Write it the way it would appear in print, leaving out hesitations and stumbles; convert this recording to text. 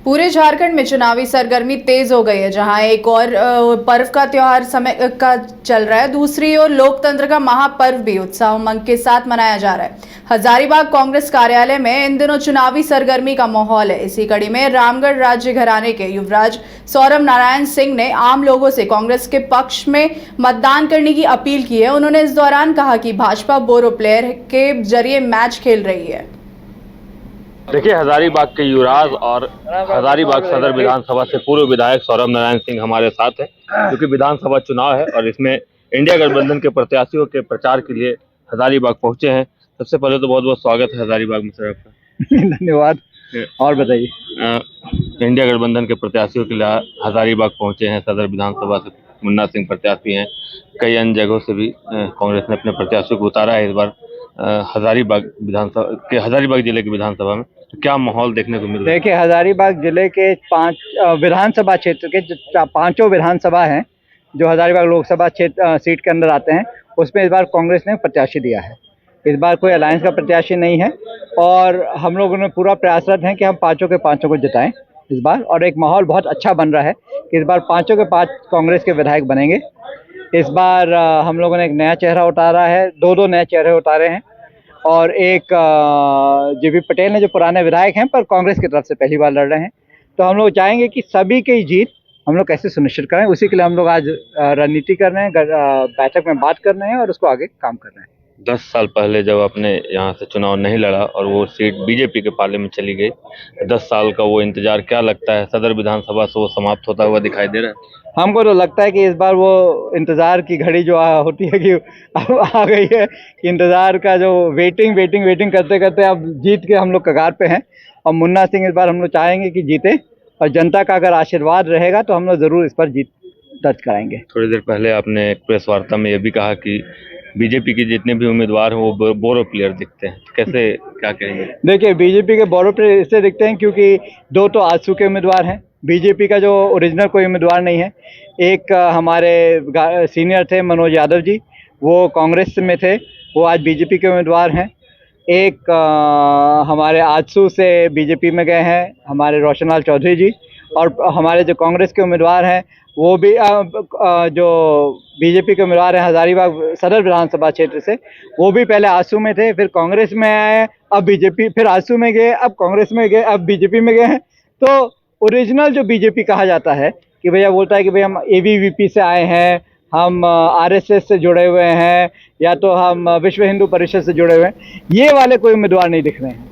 पूरे झारखंड में चुनावी सरगर्मी तेज हो गई है। जहां एक और पर्व का त्योहार समय का चल रहा है, दूसरी ओर लोकतंत्र का महापर्व भी उत्साह उमंग के साथ मनाया जा रहा है। हजारीबाग कांग्रेस कार्यालय में इन दिनों चुनावी सरगर्मी का माहौल है। इसी कड़ी में रामगढ़ राज्य घराने के युवराज सौरभ नारायण सिंह ने आम लोगों से कांग्रेस के पक्ष में मतदान करने की अपील की है। उन्होंने इस दौरान कहा कि भाजपा बोरो प्लेयर के जरिए मैच खेल रही है। देखिए, हजारीबाग के युवराज और हजारीबाग सदर विधानसभा से पूर्व विधायक सौरभ नारायण सिंह हमारे साथ है, क्योंकि विधानसभा चुनाव है और इसमें इंडिया गठबंधन के प्रत्याशियों के प्रचार के लिए हजारीबाग पहुंचे हैं। सबसे पहले तो बहुत बहुत स्वागत है हजारीबाग में सर आपका। धन्यवाद। और बताइए, इंडिया गठबंधन के प्रत्याशियों के लिए हजारीबाग पहुंचे हैं। सदर विधानसभा से मुन्ना सिंह प्रत्याशी हैं, कई अन्य जगहों से भी कांग्रेस ने अपने प्रत्याशियों को उतारा है। इस बार हजारीबाग जिले की विधानसभा में तो क्या माहौल देखने को मिल रहा है? देखिए, हजारीबाग जिले के 5 विधानसभा क्षेत्र के पांचों विधानसभा हैं जो हजारीबाग लोकसभा क्षेत्र सीट के अंदर आते हैं, उसमें इस बार कांग्रेस ने प्रत्याशी दिया है। इस बार कोई अलायंस का प्रत्याशी नहीं है और हम लोगों ने पूरा प्रयासरत हैं कि हम पांचों के पांचों को जिताएं इस बार। और एक माहौल बहुत अच्छा बन रहा है कि इस बार पांचों के 5 कांग्रेस के विधायक बनेंगे। इस बार हम लोगों ने एक नया चेहरा उतारा है, दो नए चेहरे उतारे हैं। और एक जीबी पटेल ने, जो पुराने विधायक हैं पर कांग्रेस की तरफ से पहली बार लड़ रहे हैं। तो हम लोग चाहेंगे कि सभी की जीत हम लोग कैसे सुनिश्चित करें, उसी के लिए हम लोग आज रणनीति कर रहे हैं, बैठक में बात कर रहे हैं और उसको आगे काम कर रहे हैं। 10 साल पहले जब आपने यहाँ से चुनाव नहीं लड़ा और वो सीट बीजेपी के पाले में चली गई, 10 साल का वो इंतजार, क्या लगता है सदर विधानसभा से वो समाप्त होता हुआ दिखाई दे रहा है? हमको तो लगता है कि इस बार वो इंतज़ार की घड़ी जो होती है कि अब आ गई है, कि इंतज़ार का जो वेटिंग करते करते अब जीत के हम लोग कगार पे हैं। और मुन्ना सिंह इस बार हम लोग चाहेंगे कि जीते, और जनता का अगर आशीर्वाद रहेगा तो हम लोग ज़रूर इस पर जीत दर्ज कराएंगे। थोड़ी देर पहले आपने एक प्रेस वार्ता में ये भी कहा कि बीजेपी के जितने भी उम्मीदवार हैं वो बोरो प्लेयर दिखते हैं, कैसे, क्या कहेंगे? देखिए, बीजेपी के बोरो प्लेयर इससे दिखते हैं क्योंकि 2 तो आजसू के उम्मीदवार हैं। बीजेपी का जो ओरिजिनल कोई उम्मीदवार नहीं है। एक हमारे सीनियर थे मनोज यादव जी, वो कांग्रेस में थे, वो आज बीजेपी के उम्मीदवार हैं। एक हमारे आजसू से बीजेपी में गए हैं हमारे रोशनलाल चौधरी जी। और हमारे जो कांग्रेस के उम्मीदवार हैं वो भी जो बीजेपी के उम्मीदवार हैं हजारीबाग सदर विधानसभा क्षेत्र से, वो भी पहले आजसू में थे, फिर कांग्रेस में आए, अब बीजेपी, फिर आजसू में गए, अब कांग्रेस में गए, अब बीजेपी में गए हैं। तो ओरिजिनल जो बीजेपी कहा जाता है कि भैया बोलता है कि भैया हम एबीवीपी से आए हैं, हम आरएसएस से जुड़े हुए हैं, या तो हम विश्व हिंदू परिषद से जुड़े हुए हैं, ये वाले कोई उम्मीदवार नहीं दिख रहे हैं।